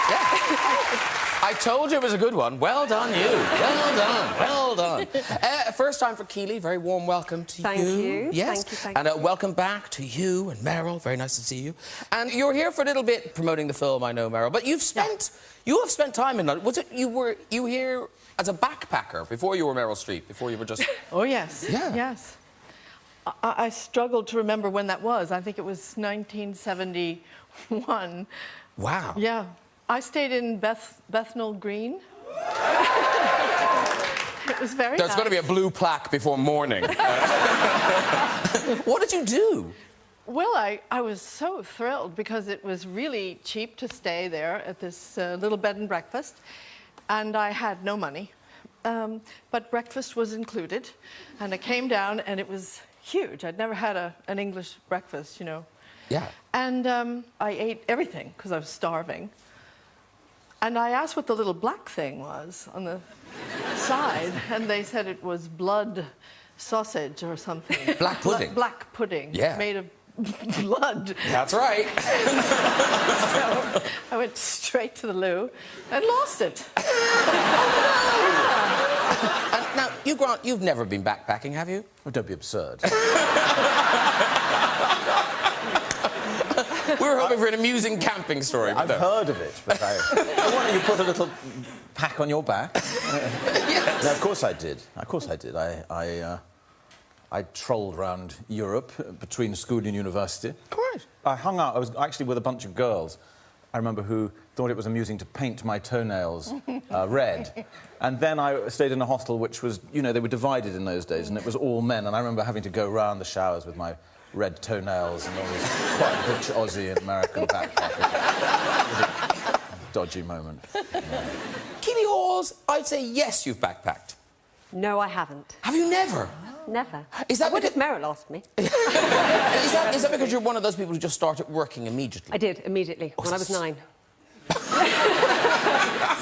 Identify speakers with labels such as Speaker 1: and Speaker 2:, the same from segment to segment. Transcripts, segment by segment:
Speaker 1: I told you it was a good one. Well done, you. Well done, well done. First time for Keeley, very warm welcome to you.
Speaker 2: Thank you.
Speaker 1: Yes.
Speaker 2: Thank you.
Speaker 1: And welcome back to you and Meryl. Very nice to see you. And you're here for a little bit promoting the film, I know, Meryl. But you have spent time in London. Was it you here as a backpacker before you were Meryl Streep? Before you were just...
Speaker 3: Oh yes.
Speaker 1: Yeah.
Speaker 3: Yes. I struggled to remember when that was. I think it was 1971.
Speaker 1: Wow.
Speaker 3: Yeah. I stayed in Bethnal Green. It was very
Speaker 1: There's
Speaker 3: nice.
Speaker 1: going to be a blue plaque before morning. What did you do?
Speaker 3: Well, I was so thrilled because it was really cheap to stay there at this little bed and breakfast. And I had no money. But breakfast was included. And I came down and it was huge. I'd never had an English breakfast, you know.
Speaker 1: Yeah.
Speaker 3: And I ate everything because I was starving. And I asked what the little black thing was on the side, and they said it was blood sausage or something.
Speaker 1: Black pudding?
Speaker 3: Black pudding.
Speaker 1: Yeah.
Speaker 3: Made of blood.
Speaker 1: That's right.
Speaker 3: So I went straight to the loo and lost it.
Speaker 1: And now, Hugh Grant, you've never been backpacking, have you?
Speaker 4: Oh, don't be absurd.
Speaker 1: We were hoping for an amusing camping story.
Speaker 4: I've heard of it, but why don't you put a little pack on your back?
Speaker 1: Yes.
Speaker 4: No, of course I did. Of course I did. I trolled around Europe between school and university.
Speaker 1: Right.
Speaker 4: I hung out. I was actually with a bunch of girls, I remember, who thought it was amusing to paint my toenails red. And then I stayed in a hostel which was, you know, they were divided in those days, and it was all men. And I remember having to go round the showers with my red toenails and all this quite butch Aussie and American backpacker. Dodgy moment. Yeah.
Speaker 1: Keeley Hawes, I'd say yes, you've backpacked.
Speaker 2: No, I haven't.
Speaker 1: Have you never?
Speaker 2: Never.
Speaker 1: Is that
Speaker 2: I would if Meryl asked me.
Speaker 1: is that because you're one of those people who just started working immediately?
Speaker 2: I did, immediately, when I was 9.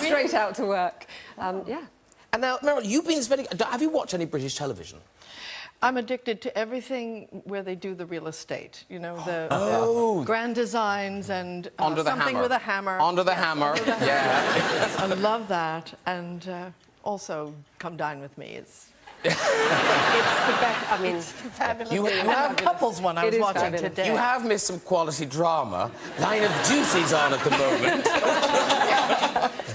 Speaker 2: Straight out to work. Yeah.
Speaker 1: And now, Meryl, you've been spending... Have you watched any British television?
Speaker 3: I'm addicted to everything where they do the real estate. You know, the grand designs and something with a hammer.
Speaker 1: Under the hammer. Yeah.
Speaker 3: I love that. And also, Come Dine With Me. It's the best. I mean, it's fabulous.
Speaker 1: You have
Speaker 3: couples one I was watching
Speaker 2: fabulous.
Speaker 3: today.
Speaker 1: You have missed some quality drama. Line of Duty's on at the moment.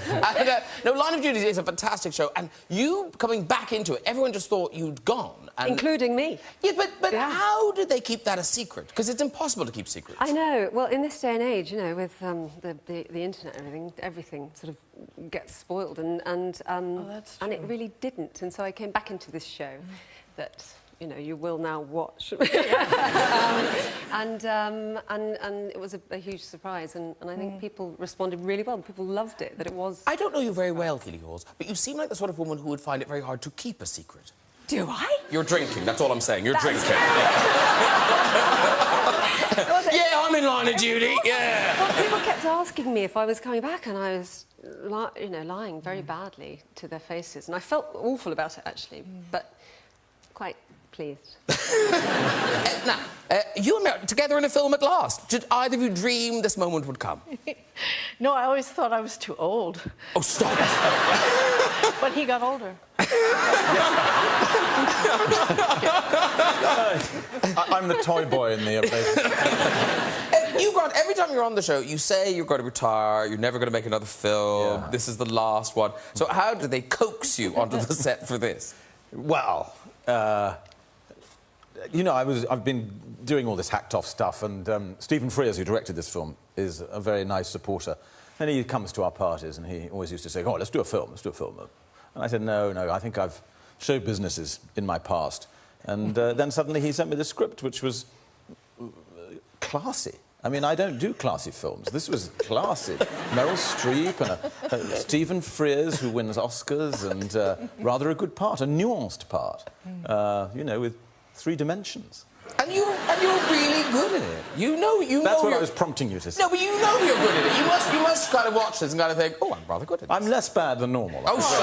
Speaker 1: And, no, Line of Duty is a fantastic show, and you coming back into it, everyone just thought you'd gone. And...
Speaker 2: Including me.
Speaker 1: Yeah, but how did they keep that a secret? Because it's impossible to keep secrets.
Speaker 2: I know. Well, in this day and age, you know, with the internet and everything sort of gets spoiled, and
Speaker 3: that's true.
Speaker 2: and it really didn't. And so I came back into this show that, you know, you will now watch. And it was a huge surprise, and I think people responded really well. People loved it, that it was...
Speaker 1: I don't know you very well, Keeley Hawes, but you seem like the sort of woman who would find it very hard to keep a secret.
Speaker 2: Do I?
Speaker 1: You're drinking, that's all I'm saying. You're drinking. Yeah, I'm in Line of Duty, yeah.
Speaker 2: Well, people kept asking me if I was coming back, and I was, you know, lying very badly to their faces. And I felt awful about it, actually, but quite pleased.
Speaker 1: Now, you and Meryl together in a film at last. Did either of you dream this moment would come?
Speaker 3: No, I always thought I was too old.
Speaker 1: Oh, stop it.
Speaker 3: But he got older.
Speaker 4: I'm the toy boy in the place.
Speaker 1: Hugh Grant, every time you're on the show, you say you're going to retire, you're never going to make another film, this is the last one. So how did they coax you onto the set for this?
Speaker 4: Well, you know, I've been doing all this hacked-off stuff, and Stephen Frears, who directed this film, is a very nice supporter. And he comes to our parties, and he always used to say, "Oh, let's do a film, let's do a film." And I said, no, I think show business is in my past. And then suddenly he sent me the script, which was classy. I mean, I don't do classy films. This was classy. Meryl Streep and Stephen Frears, who wins Oscars, and rather a good part, a nuanced part, you know, with 3 dimensions.
Speaker 1: And you're really good at it. You know
Speaker 4: That's what I was prompting you to say.
Speaker 1: No, but you know you're good at it. You must kind of watch this and kind of think, oh, I'm rather good at this.
Speaker 4: I'm less bad than normal.
Speaker 1: Oh, shut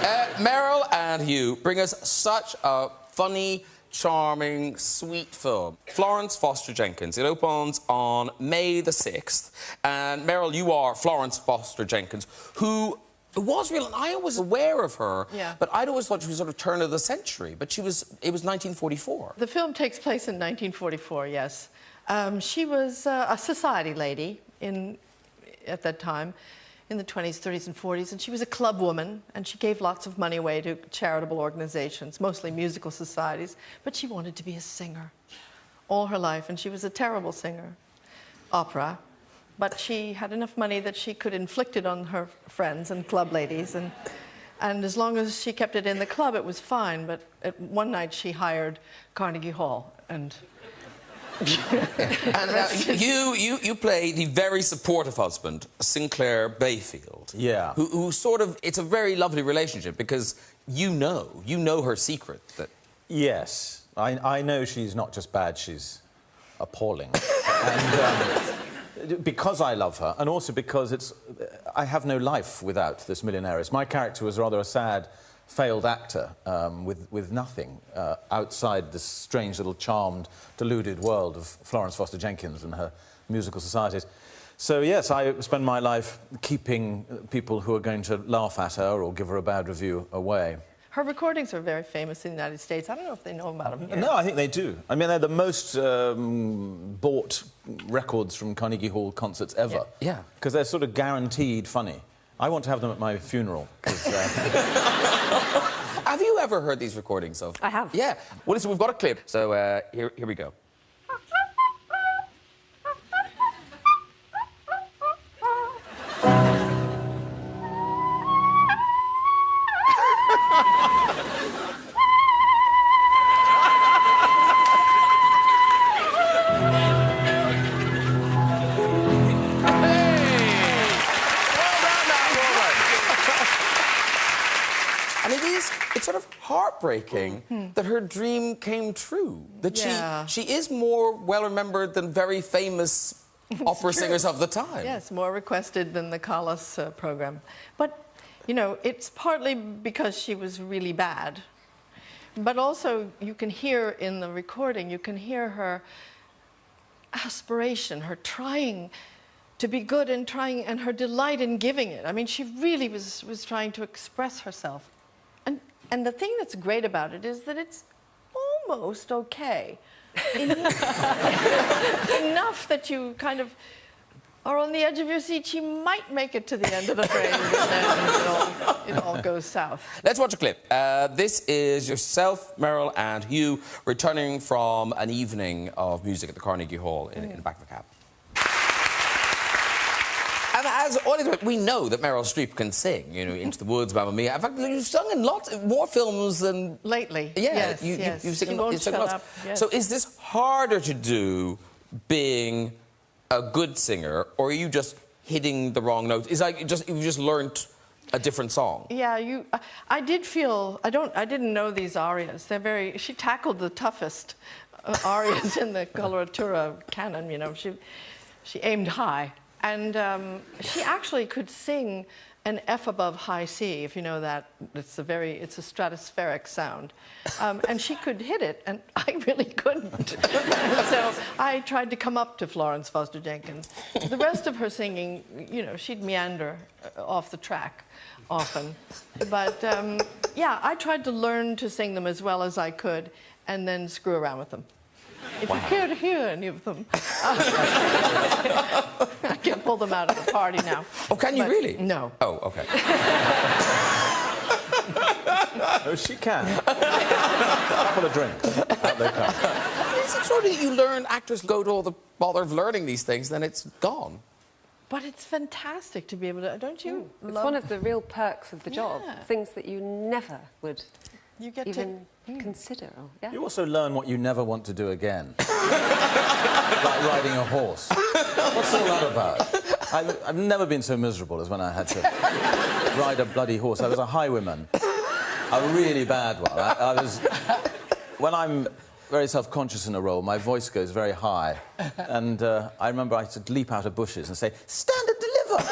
Speaker 1: up. Meryl and Hugh bring us such a funny, charming, sweet film. Florence Foster Jenkins. It opens on May the 6th. And Meryl, you are Florence Foster Jenkins, who was real, and I was aware of her, but I'd always thought she was sort of turn of the century, but it was 1944.
Speaker 3: The film takes place in 1944, yes. She was a society lady at that time, in the 20s, 30s, and 40s, and she was a club woman, and she gave lots of money away to charitable organizations, mostly musical societies, but she wanted to be a singer all her life, and she was a terrible singer, opera, but she had enough money that she could inflict it on her friends and club ladies, and as long as she kept it in the club, it was fine, but one night she hired Carnegie Hall, and...
Speaker 1: And you play the very supportive husband, Sinclair Bayfield.
Speaker 4: Yeah.
Speaker 1: Who sort of, it's a very lovely relationship because you know her secret. That...
Speaker 4: Yes, I know she's not just bad, she's appalling. And because I love her, and also because I have no life without this millionairess. My character was rather a sad, failed actor with nothing outside this strange little charmed, deluded world of Florence Foster Jenkins and her musical societies. So, yes, I spend my life keeping people who are going to laugh at her or give her a bad review away.
Speaker 3: Her recordings are very famous in the United States. I don't know if they know about them here.
Speaker 4: No, I think they do. I mean, they're the most bought records from Carnegie Hall concerts ever.
Speaker 1: Yeah.
Speaker 4: Because they're sort of guaranteed funny. I want to have them at my funeral.
Speaker 1: Have you ever heard these recordings of?
Speaker 2: I have.
Speaker 1: Yeah. Well, listen, we've got a clip. So here we go. It's sort of heartbreaking that her dream came true. That she is more well-remembered than very famous opera singers of the time.
Speaker 3: Yes, more requested than the Callas program. But, you know, it's partly because she was really bad. But also, you can hear in the recording, you can hear her aspiration, her trying to be good and her delight in giving it. I mean, she really was trying to express herself. And the thing that's great about it is that it's almost okay. Enough that you kind of are on the edge of your seat. She might make it to the end of the phrase, and then it all goes south.
Speaker 1: Let's watch a clip. This is yourself, Meryl, and Hugh returning from an evening of music at the Carnegie Hall in the back of a cab. And as audience, we know that Meryl Streep can sing, you know, Into the Woods, Mamma Mia. In fact, you've sung in more films than...
Speaker 3: Lately,
Speaker 1: yeah,
Speaker 3: yes.
Speaker 1: You've sung
Speaker 3: lots.
Speaker 1: Yes. So is this harder to do being a good singer, or are you just hitting the wrong notes? Is like you just learned a different song?
Speaker 3: Yeah, I did feel... I didn't know these arias. They're very... She tackled the toughest arias in the coloratura canon, you know. She aimed high. And she actually could sing an F above high C, if you know that. It's a stratospheric sound. And she could hit it, and I really couldn't. So I tried to come up to Florence Foster Jenkins. The rest of her singing, you know, she'd meander off the track often. But, yeah, I tried to learn to sing them as well as I could, and then screw around with them. If you care to hear any of them, I can pull them out of the party now.
Speaker 1: Oh, can you really?
Speaker 3: No.
Speaker 1: Oh, OK.
Speaker 4: Oh, she can. A couple of drinks. Out they come.
Speaker 1: It's extraordinary that you learn, actors go to all the bother of learning these things, then it's gone.
Speaker 3: But it's fantastic to be able to, don't you?
Speaker 2: It's one of the real perks of the job, things that you never would
Speaker 3: get
Speaker 2: even consider. Yeah.
Speaker 4: You also learn what you never want to do again. Like riding a horse. What's all that about? I've never been so miserable as when I had to ride a bloody horse. I was a highwayman. A really bad one. When I'm very self-conscious in a role, my voice goes very high. And I remember I used to leap out of bushes and say, "Stand and deliver!"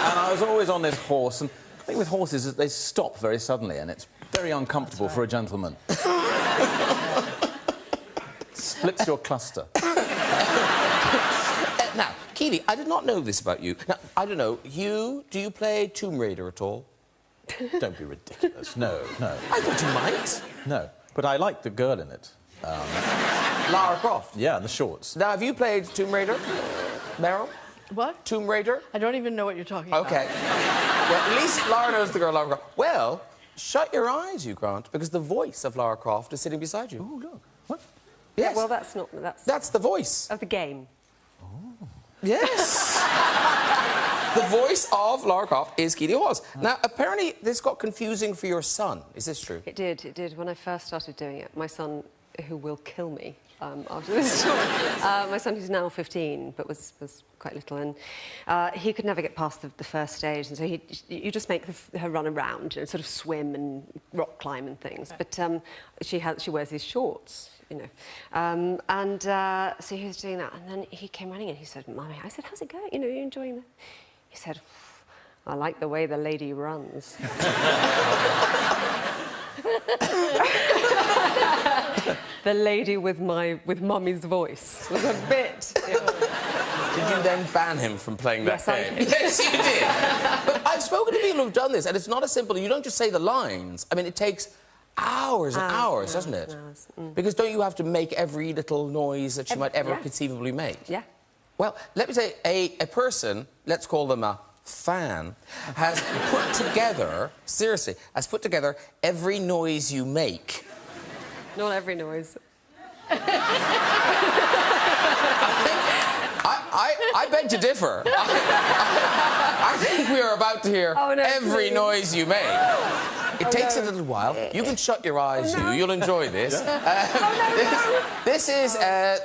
Speaker 4: And I was always on this horse, and thing with horses is they stop very suddenly, and it's very uncomfortable for a gentleman. Splits your cluster.
Speaker 1: Now, Keeley, I did not know this about you. Now, I don't know, do you play Tomb Raider at all?
Speaker 4: Don't be ridiculous. No, no.
Speaker 1: I thought you might.
Speaker 4: No, but I like the girl in it.
Speaker 1: Lara Croft?
Speaker 4: Yeah, and the shorts.
Speaker 1: Now, have you played Tomb Raider, Meryl?
Speaker 3: What?
Speaker 1: Tomb Raider?
Speaker 3: I don't even know what you're talking about.
Speaker 1: OK. Well, at least Lara knows the girl Lara Croft. Well, shut your eyes, Hugh Grant, because the voice of Lara Croft is sitting beside you.
Speaker 4: Oh, look. What?
Speaker 1: Yes.
Speaker 2: Yeah, well, that's not...
Speaker 1: That's the voice.
Speaker 2: Of the game.
Speaker 4: Oh.
Speaker 1: Yes. The voice of Lara Croft is Keeley Hawes. Now, apparently, this got confusing for your son. Is this true?
Speaker 2: It did, it did. When I first started doing it, my son, who will kill me after this story, my son, who's now 15, but was quite little, and he could never get past the first stage, and so you just make her run around and sort of swim and rock climb and things. But she wears these shorts. You know, so he was doing that, and then he came running in. He said, "Mummy," I said, "How's it going? You know, you enjoying the?" He said, "I like the way the lady runs." The lady with Mummy's voice was a bit.
Speaker 1: Did you then ban him from playing that game? Yes, you did. But I've spoken to people who've done this, and it's not as simple. You don't just say the lines. I mean, it takes hours and hours, doesn't it? Because don't you have to make every little noise that you might ever conceivably make?
Speaker 2: Yeah.
Speaker 1: Well, let me say, a person, let's call them a fan, has put together, seriously, has put together every noise you make.
Speaker 2: Not every noise.
Speaker 1: I beg to differ. I think we are about to hear every noise you make. It takes a little while. You can shut your eyes, you'll enjoy this. This is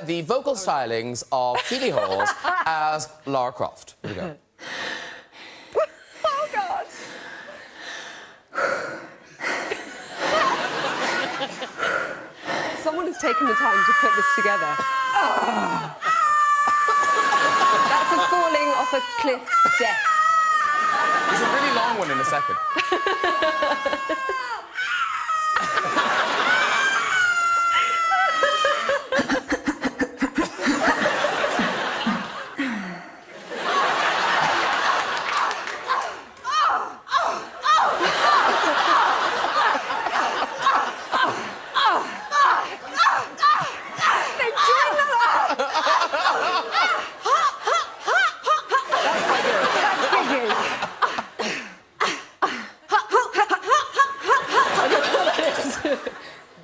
Speaker 1: the vocal stylings of Keeley Hawes as Lara Croft. Here we go.
Speaker 2: Oh, God. Someone has taken the time to put this together. That's a falling off a cliff death.
Speaker 1: There's a really long one in a second.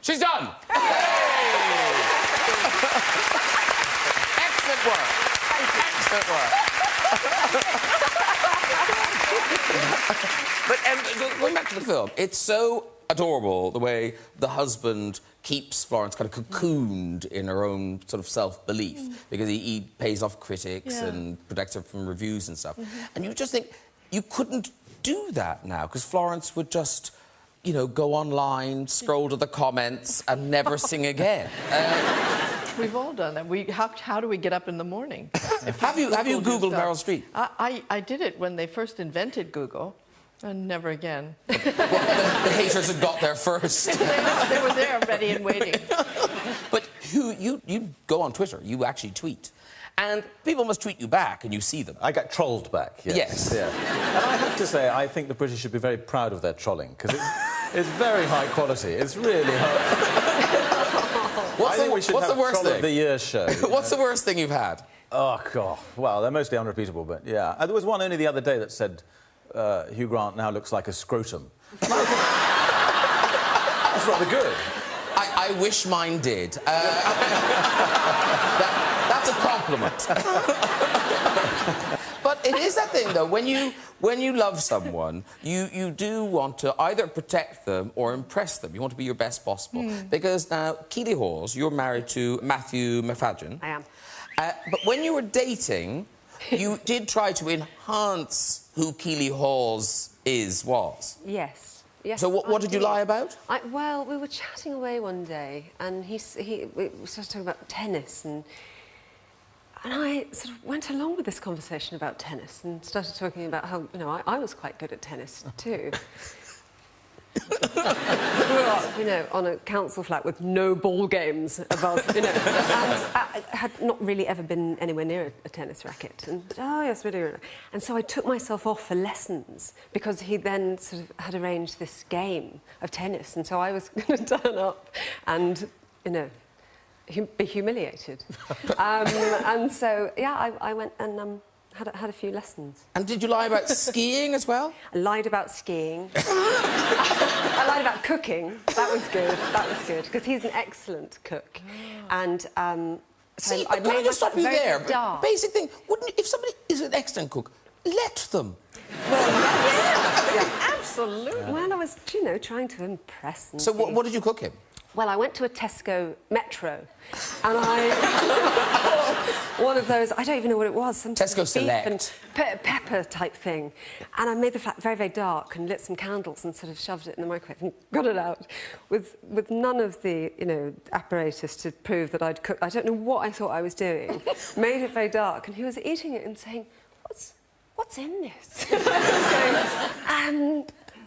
Speaker 1: She's done! Excellent work. Excellent work. But going back to the film, it's so adorable the way the husband keeps Florence kind of cocooned in her own sort of self-belief because he pays off critics and protects her from reviews and stuff. And you just think you couldn't do that now because Florence would just, you know, go online, scroll to the comments and never sing again.
Speaker 3: We've all done that. How do we get up in the morning?
Speaker 1: Have you Googled Meryl Streep?
Speaker 3: I did it when they first invented Google, and never again.
Speaker 1: Well, the haters had got there first.
Speaker 3: They were there, ready and waiting.
Speaker 1: But you go on Twitter, you actually tweet. And people must tweet you back, and you see them.
Speaker 4: I get trolled back, yes.
Speaker 1: Yes.
Speaker 4: Yeah. And I have to say, I think the British should be very proud of their trolling, because it's very high quality. It's really high.
Speaker 1: What's the worst thing?
Speaker 4: Of the Year show.
Speaker 1: What's the worst thing you've had?
Speaker 4: Oh, God. Well, they're mostly unrepeatable, but yeah. There was one only the other day that said, Hugh Grant now looks like a scrotum. That's rather good.
Speaker 1: I wish mine did. That's a compliment. But it is that thing, though, when you love someone, you do want to either protect them or impress them. You want to be your best possible. Because now, Keeley Hawes, you're married to Matthew Mafadden.
Speaker 2: I am.
Speaker 1: But when you were dating, you did try to enhance who Keeley Hawes was.
Speaker 2: Yes. Yes,
Speaker 1: So what did you lie about?
Speaker 2: Well, we were chatting away one day, and we started talking about tennis, and And I sort of went along with this conversation about tennis and started talking about how, you know, I was quite good at tennis too. Grew up, you know, on a council flat with no ball games above, you know, and I had not really ever been anywhere near a tennis racket. And, oh, yes, really, really. And so I took myself off for lessons because he then sort of had arranged this game of tennis. And so I was going to turn up and, you know, be humiliated. And so, yeah, I went and had a few lessons.
Speaker 1: And did you lie about skiing as well?
Speaker 2: I lied about skiing. I lied about cooking. That was good. That was good, because he's an excellent cook. And so
Speaker 1: See,
Speaker 2: I
Speaker 1: can I just stop you there?
Speaker 2: Dark.
Speaker 1: Basic thing, wouldn't if somebody is an excellent cook, let them.
Speaker 2: Well, yeah,
Speaker 3: Absolutely.
Speaker 2: well, I was, you know, trying to impress. And
Speaker 1: So what did you cook him?
Speaker 2: Well, I went to a Tesco Metro, and I bought one of those, I don't even know what it was, some
Speaker 1: Tesco
Speaker 2: sort of beef
Speaker 1: Select.
Speaker 2: and pepper type thing. And I made the flat very, very dark and lit some candles and sort of shoved it in the microwave and got it out with none of the, you know, apparatus to prove that I'd cooked. I don't know what I thought I was doing. Made it very dark, and he was eating it and saying, what's in this? I was going,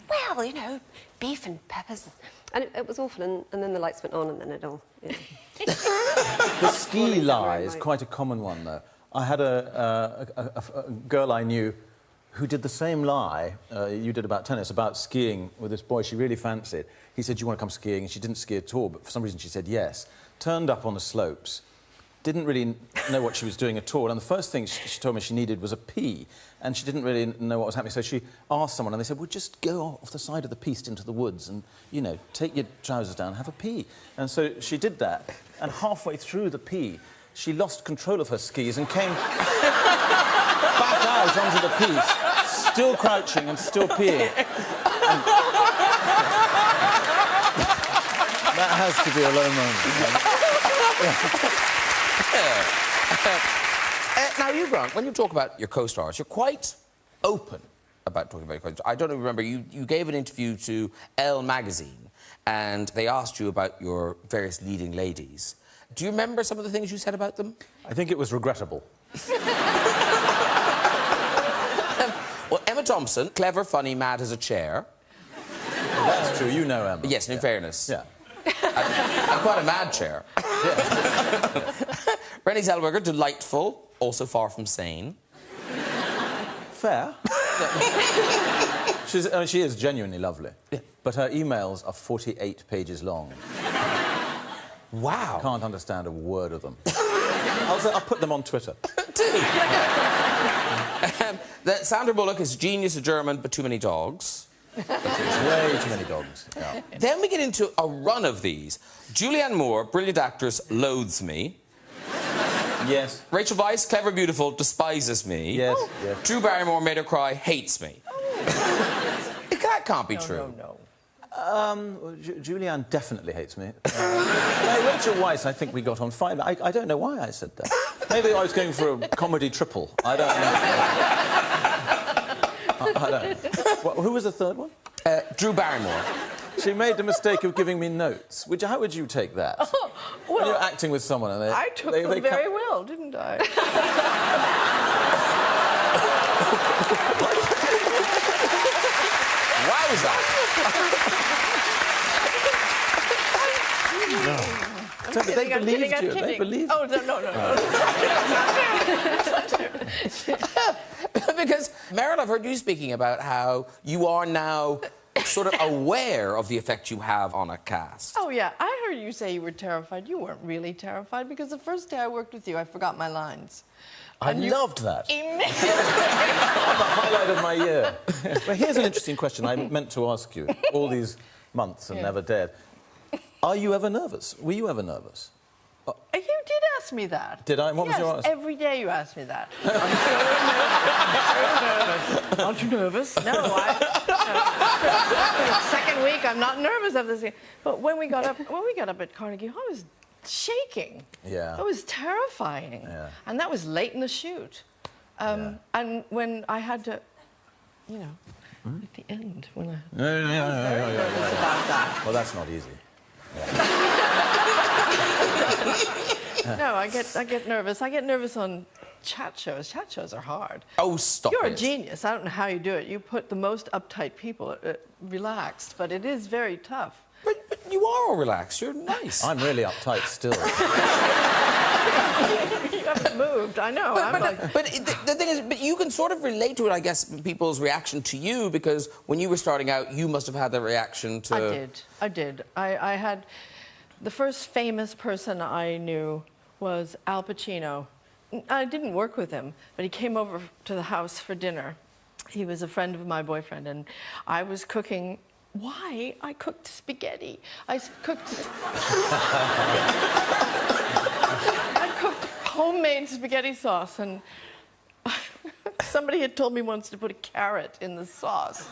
Speaker 2: well, you know, beef and peppers. And it was awful, and then the lights went on, and then it all... Yeah.
Speaker 4: The ski lie is quite a common one, though. I had a girl I knew who did the same lie you did about tennis, about skiing with this boy she really fancied. He said, "Do you want to come skiing?" And she didn't ski at all, but for some reason she said yes. Turned up on the slopes, didn't really know what she was doing at all, and the first thing she told me she needed was a pee, and she didn't really know what was happening, so she asked someone, and they said, well, just go off the side of the piste into the woods and, you know, take your trousers down and have a pee. And so she did that, and halfway through the pee, she lost control of her skis and came back out onto the piste, still crouching and still peeing. And that has to be a low moment.
Speaker 1: Now, you, Grant, when you talk about your co-stars, you're quite open about talking about your co-stars. I don't remember, you gave an interview to Elle magazine, and they asked you about your various leading ladies. Do you remember some of the things you said about them?
Speaker 4: I think it was regrettable.
Speaker 1: Well, Emma Thompson, clever, funny, mad as a chair.
Speaker 4: Well, that's true, you know Emma.
Speaker 1: Yes, in fairness.
Speaker 4: Yeah.
Speaker 1: I'm quite a mad chair.
Speaker 4: Yeah.
Speaker 1: Renée Zellweger, delightful, also far from sane.
Speaker 4: Fair. She is genuinely lovely. Yeah. But her emails are 48 pages long.
Speaker 1: Wow.
Speaker 4: Can't understand a word of them. I'll put them on Twitter.
Speaker 1: Sandra Bullock is genius, a German, but too many dogs.
Speaker 4: Way too many dogs. Yeah.
Speaker 1: Then we get into a run of these. Julianne Moore, brilliant actress, loathes me.
Speaker 4: Yes.
Speaker 1: Rachel Weisz, clever, beautiful, despises me.
Speaker 4: Yes, yes.
Speaker 1: Drew Barrymore, made her cry, hates me. That can't be true.
Speaker 3: No.
Speaker 4: Julianne definitely hates me. Rachel Weisz, I think we got on fine. I don't know why I said that. Maybe I was going for a comedy triple. I don't know. I don't know. Who was the third one?
Speaker 1: Drew Barrymore.
Speaker 4: She made the mistake of giving me notes. How would you take that?
Speaker 3: Oh, well,
Speaker 4: when you're acting with someone and
Speaker 3: I took them very well, didn't I?
Speaker 1: Wowza!
Speaker 4: No. They believed you. They believed you.
Speaker 3: Oh, no.
Speaker 1: Because, Meryl, I've heard you speaking about how you are now sort of aware of the effect you have on a cast.
Speaker 3: Oh, yeah. I heard you say you were terrified. You weren't really terrified, because the first day I worked with you, I forgot my lines.
Speaker 4: I loved that.
Speaker 3: Immediately.
Speaker 4: The highlight of my year. Well, here's an interesting question I meant to ask you all these months and never dared. Are you ever nervous? Were you ever nervous?
Speaker 3: You did ask me that.
Speaker 4: Did I? What was your answer?
Speaker 3: Every day you ask me that. I'm so nervous. Aren't you nervous? No, the second week, I'm not nervous of this. But when we got up at Carnegie Hall, I was shaking.
Speaker 4: Yeah.
Speaker 3: It was terrifying.
Speaker 4: Yeah.
Speaker 3: And that was late in the shoot. And when I had to, you know, at the end, when I...
Speaker 4: nervous about that. Well, that's not easy. Yeah.
Speaker 3: No, I get nervous. I get nervous on chat shows. Chat shows are hard.
Speaker 1: Oh, stop
Speaker 3: You're
Speaker 1: it.
Speaker 3: a genius. I don't know how you do it. You put the most uptight people relaxed, but it is very tough.
Speaker 1: But you are all relaxed. You're nice.
Speaker 4: I'm really uptight still.
Speaker 3: You haven't moved. I know.
Speaker 1: The thing is, but you can sort of relate to it, I guess, people's reaction to you, because when you were starting out, you must have had the reaction to...
Speaker 3: I did. I had... The first famous person I knew was Al Pacino. I didn't work with him, but he came over to the house for dinner. He was a friend of my boyfriend, and I was cooking... Why? I cooked spaghetti. I cooked homemade spaghetti sauce, and somebody had told me once to put a carrot in the sauce.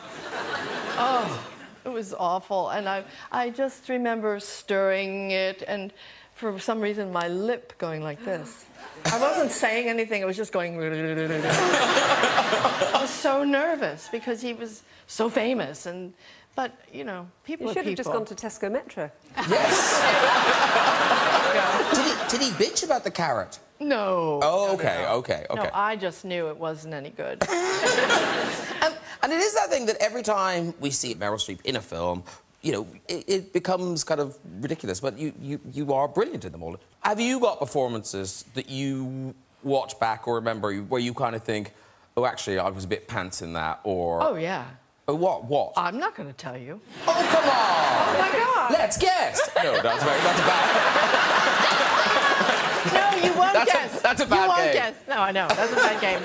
Speaker 3: Oh, it was awful. And I just remember stirring it, and for some reason my lip going like this. I wasn't saying anything, I was just going... I was so nervous because he was so famous, and... But, you know, people are people.
Speaker 2: You should have just gone to Tesco Metro.
Speaker 1: Yes. Did he bitch about the carrot?
Speaker 3: No.
Speaker 1: Oh, okay, okay.
Speaker 3: No, I just knew it wasn't any good.
Speaker 1: And it is that thing that every time we see Meryl Streep in a film, you know, it becomes kind of ridiculous, but you are brilliant in them all. Have you got performances that you watch back or remember where you kind of think, oh, actually, I was a bit pants in that, or...
Speaker 3: Oh, yeah.
Speaker 1: What?
Speaker 3: I'm not going to tell you.
Speaker 1: Oh, come on!
Speaker 3: Oh, my God!
Speaker 1: Let's guess! No, that's bad.
Speaker 3: No, you won't guess.
Speaker 1: That's a bad game.
Speaker 3: You won't guess. No, I know. That's a bad game.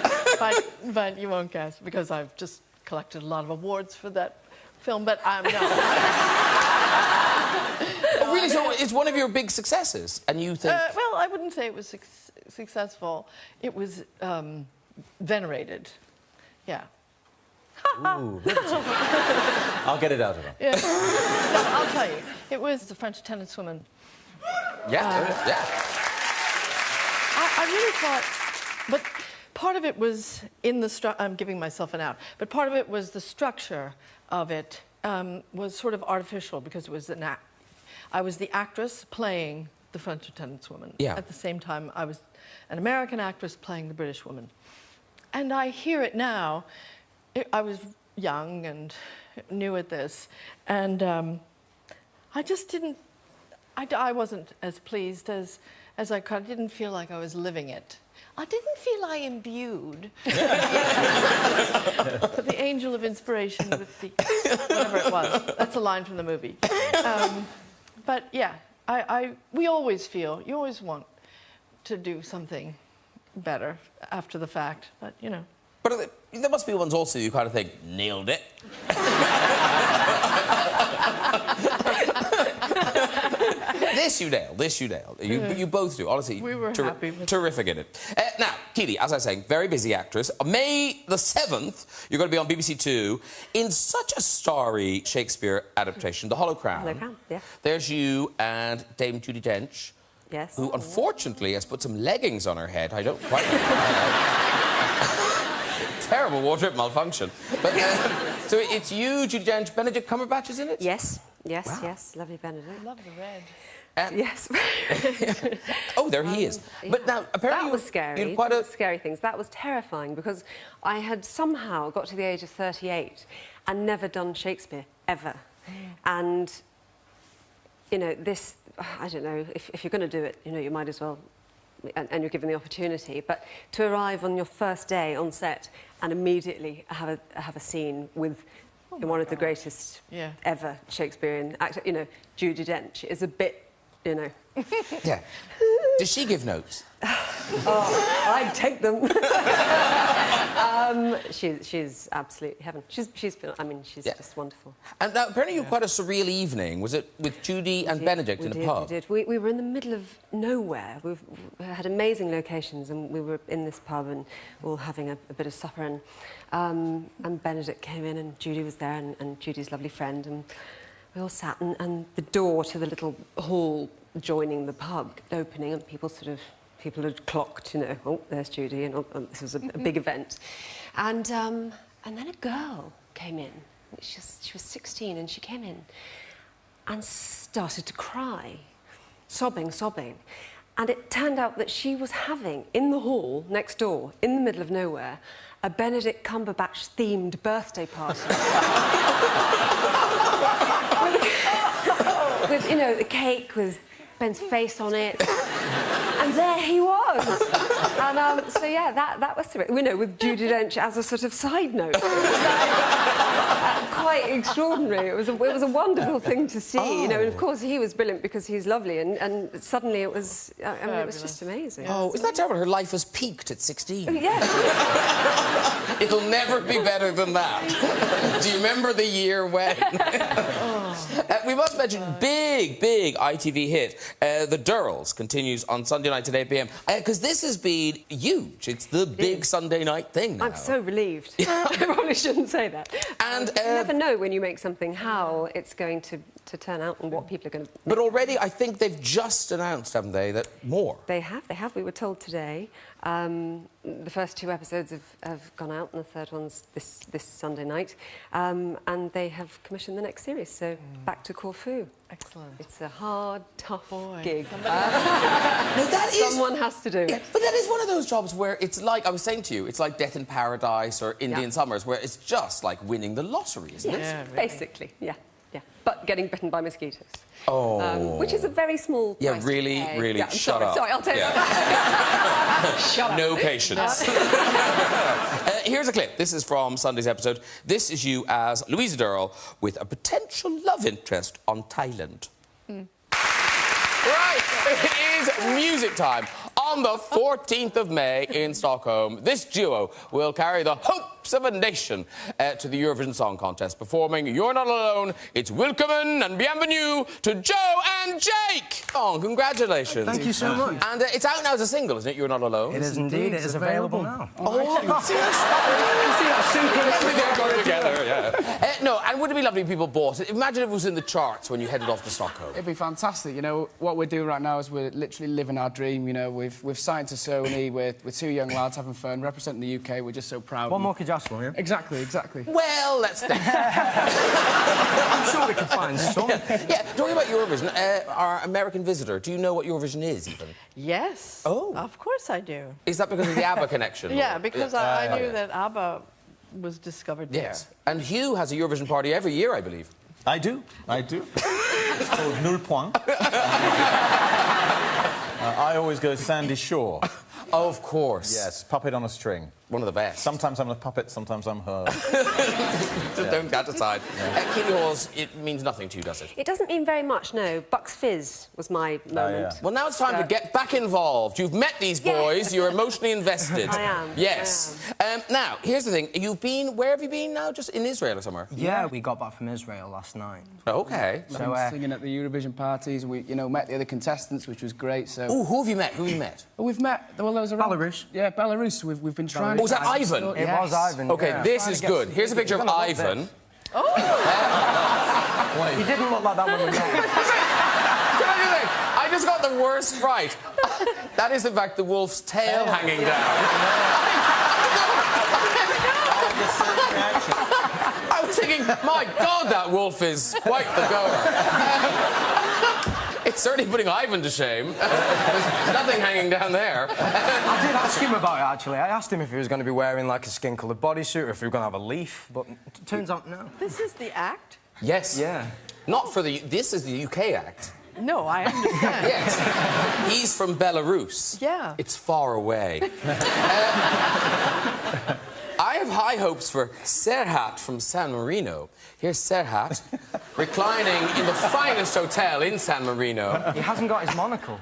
Speaker 3: But you won't guess, because I've just collected a lot of awards for that film, but no.
Speaker 1: Oh, really? So it's one of your big successes, and you think...
Speaker 3: Well, I wouldn't say it was successful. It was venerated. Yeah.
Speaker 4: Ooh, I'll get it out of her.
Speaker 3: Yeah. No, I'll tell you. It was the French tenniswoman.
Speaker 1: Yeah.
Speaker 3: I really thought... But part of it was in the... I'm giving myself an out. But part of it was the structure of it was sort of artificial, because it was I was the actress playing the French tenniswoman.
Speaker 1: Yeah.
Speaker 3: At the same time, I was an American actress playing the British woman. And I hear it now... I was young and new at this, and I just didn't... I wasn't as pleased as I could. I didn't feel like I was living it. I didn't feel I imbued the angel of inspiration with the... whatever it was. That's a line from the movie. But, yeah, we always feel... You always want to do something better after the fact, but, you know...
Speaker 1: But there must be ones also you kind of think, nailed it. This you nailed. You both do, honestly.
Speaker 3: We were happy with
Speaker 1: terrific in it. Now, Keeley, as I was saying, very busy actress. May the 7th, you're going to be on BBC Two in such a starry Shakespeare adaptation, The Hollow Crown.
Speaker 2: Hollow Crown, yeah.
Speaker 1: There's you and Dame Judi Dench.
Speaker 2: Yes.
Speaker 1: Who, unfortunately, has put some leggings on her head. I don't quite know. Terrible wardrobe malfunction. But, so it's you, Judi Dench, Benedict Cumberbatch is in it?
Speaker 2: Yes, yes,
Speaker 1: wow.
Speaker 2: Yes. Lovely Benedict.
Speaker 3: I love the red.
Speaker 2: Yes.
Speaker 1: Oh, there he is.
Speaker 2: Yeah.
Speaker 1: But now, apparently...
Speaker 2: That was scary.
Speaker 1: Quite a...
Speaker 2: Scary things. That was terrifying, because I had somehow got to the age of 38 and never done Shakespeare, ever. And, you know, this... I don't know, if you're going to do it, you know, you might as well... And you're given the opportunity, but to arrive on your first day on set and immediately have a scene with one of the greatest ever Shakespearean actor, you know, Judi Dench, is a bit, you know...
Speaker 1: Yeah. Does she give notes?
Speaker 2: Oh, I'd take them. She's absolutely heaven. She's been, I mean, she's just wonderful.
Speaker 1: And now, apparently you had quite a surreal evening. Was it with Judi and Benedict in a pub?
Speaker 2: We did. We were in the middle of nowhere. We had amazing locations, and we were in this pub and all having a bit of supper, and Benedict came in, and Judi was there, and Judi's lovely friend, and we all sat, and the door to the little hall joining the pub opening, and people had clocked, you know, oh, there's Judi, and this was a big event. And then a girl came in. She was 16, and she came in and started to cry, sobbing. And it turned out that she was having, in the hall next door, in the middle of nowhere, a Benedict Cumberbatch-themed birthday party. with, you know, the cake with Ben's face on it. And there he was. And so, yeah, that was terrific. You know, with Judi Dench as a sort of side note. Quite extraordinary. It was a wonderful thing to see, you know, and of course he was brilliant because he's lovely, and suddenly it was, I mean, it was just amazing.
Speaker 1: Oh, isn't that terrible? Her life has peaked at 16.
Speaker 2: Yeah.
Speaker 1: It'll never be better than that. Do you remember the year when? We must mention big ITV hit. The Durrells continues on Sunday night at 8 p.m. Because this has been huge. It's the big Sunday night thing now.
Speaker 2: I'm so relieved. I probably shouldn't say that.
Speaker 1: And
Speaker 2: you never know when you make something how it's going to turn out and what people are going to...
Speaker 1: But already, I think they've just announced, haven't they, that more?
Speaker 2: They have. We were told today. The first 2 episodes have gone out, and the third one's this Sunday night. And they have commissioned the next series, so back to Corfu.
Speaker 3: Excellent.
Speaker 2: It's a hard, tough gig.
Speaker 1: Someone
Speaker 2: has to do it.
Speaker 1: Yeah, but that is one of those jobs where it's like, I was saying to you, it's like Death in Paradise or Indian Summers, where it's just like winning the lottery, isn't it?
Speaker 2: Yeah, really. Basically, yeah. But getting bitten by mosquitoes.
Speaker 1: Oh.
Speaker 2: Which is a very small price to pay.
Speaker 1: Really,
Speaker 2: yeah,
Speaker 1: shut up.
Speaker 2: Sorry, I'll take that. Shut up.
Speaker 1: No patience. Here's a clip. This is from Sunday's episode. This is you as Louisa Durrell with a potential love interest on Thailand. Right, it is music time. On the 14th of May in Stockholm, this duo will carry the hopes of a nation to the Eurovision Song Contest, performing You're Not Alone. It's Willkommen and Bienvenue to Joe and Jake. Oh, congratulations.
Speaker 5: Thank you so much.
Speaker 1: And it's out now as a single, isn't it? You're Not Alone.
Speaker 5: It is indeed. It is available now.
Speaker 1: No, and would it be lovely if people bought it? Imagine if it was in the charts when you headed off to Stockholm.
Speaker 6: It'd be fantastic. You know, what we're doing right now is we're literally living our dream. You know, we've signed to Sony. We're 2 young lads having fun, representing the UK. We're just so proud.
Speaker 5: What more could you ask for, yeah?
Speaker 6: Exactly.
Speaker 1: Well, let's...
Speaker 5: I'm sure we can find some.
Speaker 1: Yeah, talking about Eurovision, our American visitor, do you know what Eurovision is, even?
Speaker 3: Yes.
Speaker 1: Oh.
Speaker 3: Of course I do.
Speaker 1: Is that because of the ABBA connection?
Speaker 3: Yeah, because I knew that ABBA was discovered there.
Speaker 1: Yes. And Hugh has a Eurovision party every year, I believe.
Speaker 4: I do. It's called Null Point. I always go Sandy Shore.
Speaker 1: Of course.
Speaker 4: Yes, puppet on a string.
Speaker 1: One of the best.
Speaker 4: Sometimes I'm a puppet, sometimes I'm her.
Speaker 1: Just don't catch aside. Keeley Hawes, it means nothing to you, does it?
Speaker 2: It doesn't mean very much, no. Bucks Fizz was my moment.
Speaker 1: Well, now it's time to get back involved. You've met these boys. You're emotionally invested.
Speaker 2: I am.
Speaker 1: Yes. Now, here's the thing. Where have you been now? Just in Israel or somewhere?
Speaker 5: Yeah, we got back from Israel last night.
Speaker 1: OK.
Speaker 5: So,
Speaker 6: singing at the Eurovision parties. We, you know, met the other contestants, which was great. So.
Speaker 1: Oh, who have you met?
Speaker 6: We've met. Well, there was a
Speaker 5: Belarus.
Speaker 6: Yeah, Belarus. We've been trying.
Speaker 1: Oh, was that Ivan?
Speaker 5: It was Ivan.
Speaker 1: OK,
Speaker 5: yeah.
Speaker 1: this is good. Here's a picture of Ivan.
Speaker 5: Oh! He didn't look like that when we met.
Speaker 1: I just got the worst fright. That is, in fact, the wolf's tail hanging down. I was thinking, my God, that wolf is quite the goer. It's certainly putting Ivan to shame. There's nothing hanging down there.
Speaker 5: I did ask him about it, actually. I asked him if he was going to be wearing, like, a skin-coloured bodysuit or if he was going to have a leaf, but it turns out no.
Speaker 3: This is the act?
Speaker 1: Yes.
Speaker 5: Yeah.
Speaker 1: Not for the... This is the UK act.
Speaker 3: No, I understand.
Speaker 1: Yes. He's from Belarus.
Speaker 3: Yeah.
Speaker 1: It's far away. I have high hopes for Serhat from San Marino. Here's Serhat, reclining in the finest hotel in San Marino.
Speaker 5: He hasn't got his monocle.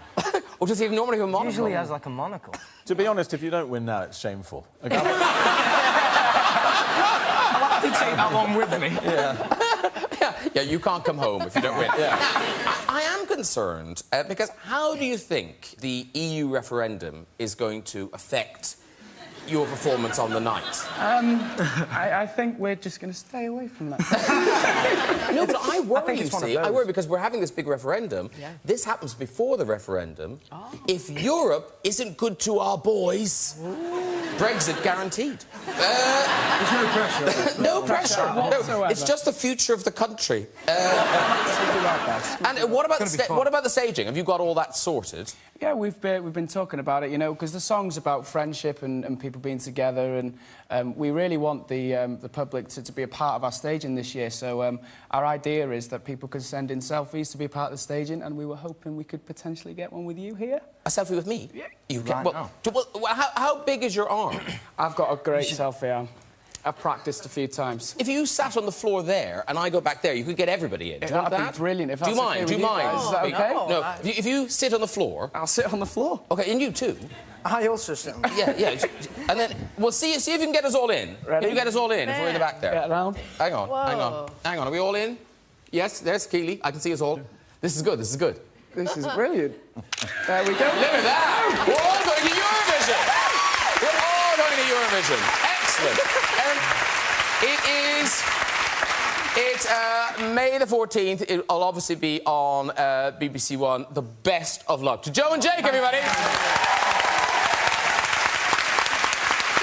Speaker 1: Or does he normally have a monocle?
Speaker 5: Usually he has, like, a monocle.
Speaker 4: To be honest, if you don't win now, it's shameful.
Speaker 5: I'll have to take that one with me.
Speaker 1: Yeah, you can't come home if you don't win. Now, I am concerned, because how do you think the EU referendum is going to affect your performance on the night?
Speaker 6: I think we're just going to stay away from that.
Speaker 1: No, but I worry, you see. I worry because we're having this big referendum.
Speaker 3: Yeah.
Speaker 1: This happens before the referendum. Oh. If Europe isn't good to our boys, Brexit guaranteed.
Speaker 5: There's no pressure.
Speaker 1: No pressure. No, it's just the future of the country. And what about the staging? Have you got all that sorted?
Speaker 6: Yeah, we've been talking about it, you know, because the song's about friendship and people being together, and we really want the public to be a part of our staging this year. So our idea is that people can send in selfies to be a part of the staging, and we were hoping we could potentially get one with you here.
Speaker 1: A selfie with me?
Speaker 6: Yeah.
Speaker 1: You can. Well, how big is your arm?
Speaker 6: I've got a great selfie arm. I've practiced a few times.
Speaker 1: If you sat on the floor there and I go back there, you could get everybody in. Do you want
Speaker 6: That'd be brilliant. If
Speaker 1: Do you mind? Do you mind?
Speaker 6: Is that okay?
Speaker 1: No. If you sit on the floor...
Speaker 6: I'll sit on the floor.
Speaker 1: OK, and you too.
Speaker 5: I also sit on the
Speaker 1: Yeah, yeah. And then, well, see if you can get us all in.
Speaker 6: Ready?
Speaker 1: Can you get us all in if we're in the back there?
Speaker 6: Get around.
Speaker 1: Hang on, hang on. Hang on, are we all in? Yes, there's Keeley. I can see us all. This is good, this is good.
Speaker 6: This is brilliant. There we go.
Speaker 1: Look at that! We're all going to Eurovision! We're all going to Eurovision. Excellent. It's May the 14th. It'll obviously be on BBC One. The best of luck to Joe and Jake, everybody! Do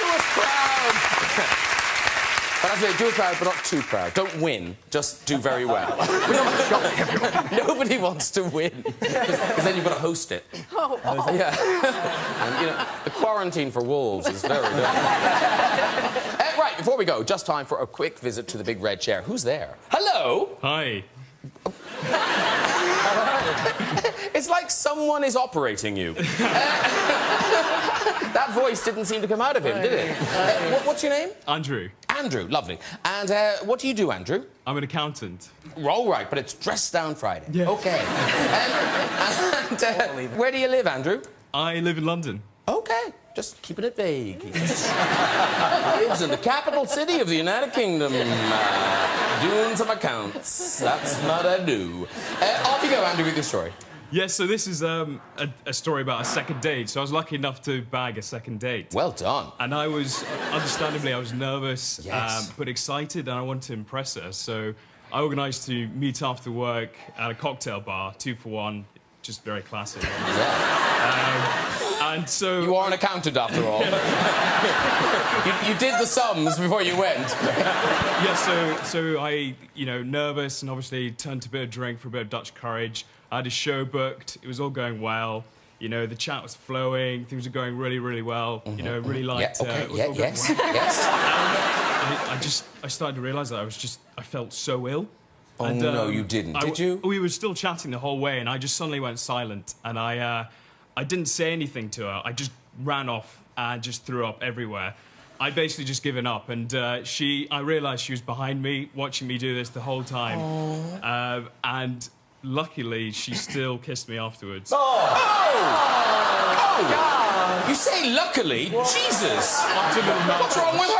Speaker 1: us proud! But I say, do us proud, but not too proud. Don't win, just do very well. We don't want to shock everyone. Nobody wants to win, because then you've got to host it. Yeah. And, you know, the quarantine for wolves is very good. Right, before we go, just time for a quick visit to the big red chair. Who's there? Hello!
Speaker 7: Hi.
Speaker 1: It's like someone is operating you. That voice didn't seem to come out of him, did it? What's your name?
Speaker 7: Andrew.
Speaker 1: Andrew, lovely. And what do you do, Andrew?
Speaker 7: I'm an accountant.
Speaker 1: All right, but it's Dress Down Friday.
Speaker 7: Yeah.
Speaker 1: OK. And where do you live, Andrew?
Speaker 7: I live in London.
Speaker 1: OK, just keeping it vague. Lives in the capital city of the United Kingdom, doing some accounts. That's not a do. Off you go, Andrew, with your story.
Speaker 7: Yes, so this is a story about a second date. So I was lucky enough to bag a second date.
Speaker 1: Well done.
Speaker 7: And I was, understandably, I was nervous,
Speaker 1: Yes.
Speaker 7: but excited, and I wanted to impress her. So I organised to meet after work at a cocktail bar, 2 for 1, just very classic. And so...
Speaker 1: You are an accountant, after all. you did the sums before you went.
Speaker 7: Yeah, so I, you know, nervous, and obviously turned to a bit of drink for a bit of Dutch courage. I had a show booked. It was all going well. You know, the chat was flowing. Things were going really, really well. You know, really liked
Speaker 1: yeah, okay,
Speaker 7: it was
Speaker 1: yeah,
Speaker 7: all going
Speaker 1: yes,
Speaker 7: well.
Speaker 1: yes.
Speaker 7: I started to realise that I felt so ill.
Speaker 1: Oh,
Speaker 7: And,
Speaker 1: no, you didn't. Did you?
Speaker 7: We were still chatting the whole way, and I just suddenly went silent. And I didn't say anything to her. I just ran off and just threw up everywhere. I'd basically just given up, and I realised she was behind me, watching me do this the whole time. And luckily, she still kissed me afterwards.
Speaker 1: Oh! You say luckily? Jesus! What's wrong with her?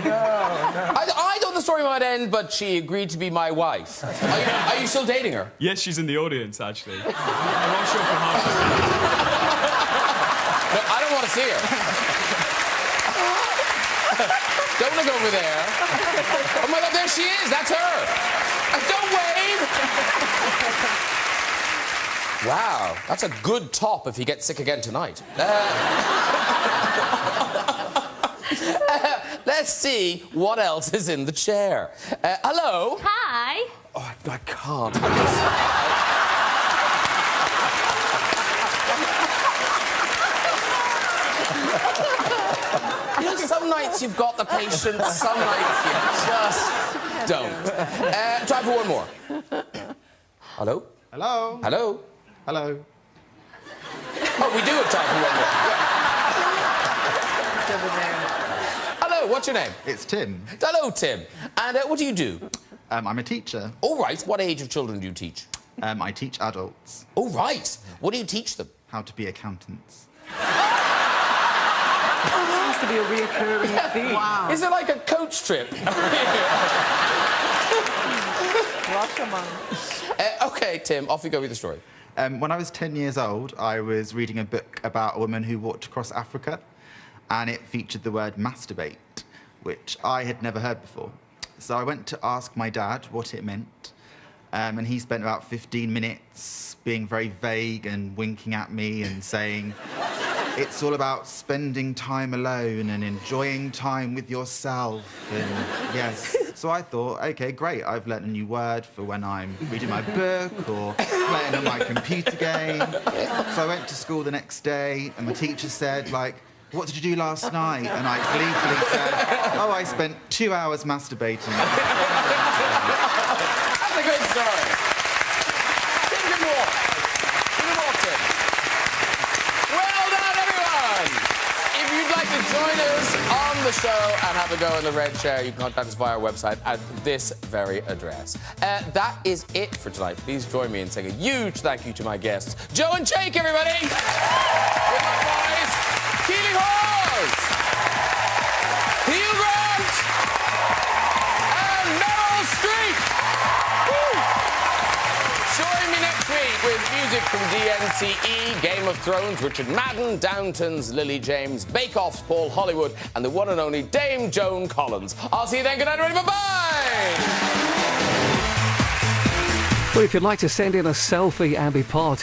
Speaker 1: I thought the story might end, but she agreed to be my wife. Are you still dating her?
Speaker 7: Yes, she's in the audience, actually. I'm not sure for how.
Speaker 1: No, I don't want to see her. Don't look over there. Oh, my God, there she is. That's her. Don't wave. Wow, that's a good top if he gets sick again tonight. Let's see what else is in the chair. Hello?
Speaker 8: Hi.
Speaker 1: Oh, I can't. You know, some nights you've got the patience, some nights you just don't. Time for one more. Hello?
Speaker 9: Hello?
Speaker 1: Hello?
Speaker 9: Hello?
Speaker 1: Oh, we do have time for one more. Hello, what's your name?
Speaker 9: It's Tim.
Speaker 1: Hello, Tim. And what do you do?
Speaker 9: I'm a teacher.
Speaker 1: All right. What age of children do you teach?
Speaker 9: I teach adults
Speaker 1: All right. What do you teach them?
Speaker 9: how to be accountants.
Speaker 5: Seems to be a reoccurring theme.
Speaker 3: Wow.
Speaker 1: Is it like a coach trip? OK, Tim, off you go with the story.
Speaker 9: When I was 10 years old, I was reading a book about a woman who walked across Africa, and it featured the word masturbate, which I had never heard before. So I went to ask my dad what it meant, and he spent about 15 minutes being very vague and winking at me and saying, it's all about spending time alone and enjoying time with yourself, and yes, So I thought, OK, great, I've learnt a new word for when I'm reading my book or playing on my computer game. So I went to school the next day and my teacher said, like, what did you do last night? And I gleefully said, oh, I spent 2 hours masturbating.
Speaker 1: That's a good story. Tim Walton. Well done, everyone! If you'd like to join us on the show and have a go in the red chair, you can contact us via our website at this very address. That is it for tonight. Please join me in saying a huge thank you to my guests, Joe and Jake, everybody! Good luck, boys! Keeley Hawes! Hugh Grant! And Meryl Streep! Woo! Join me next week with music from DNCE, Game of Thrones, Richard Madden, Downton's Lily James, Bake Off's Paul Hollywood, and the one and only Dame Joan Collins. I'll see you then. Good night, everybody. Bye-bye!
Speaker 8: Well, if you'd like to send in a selfie and be part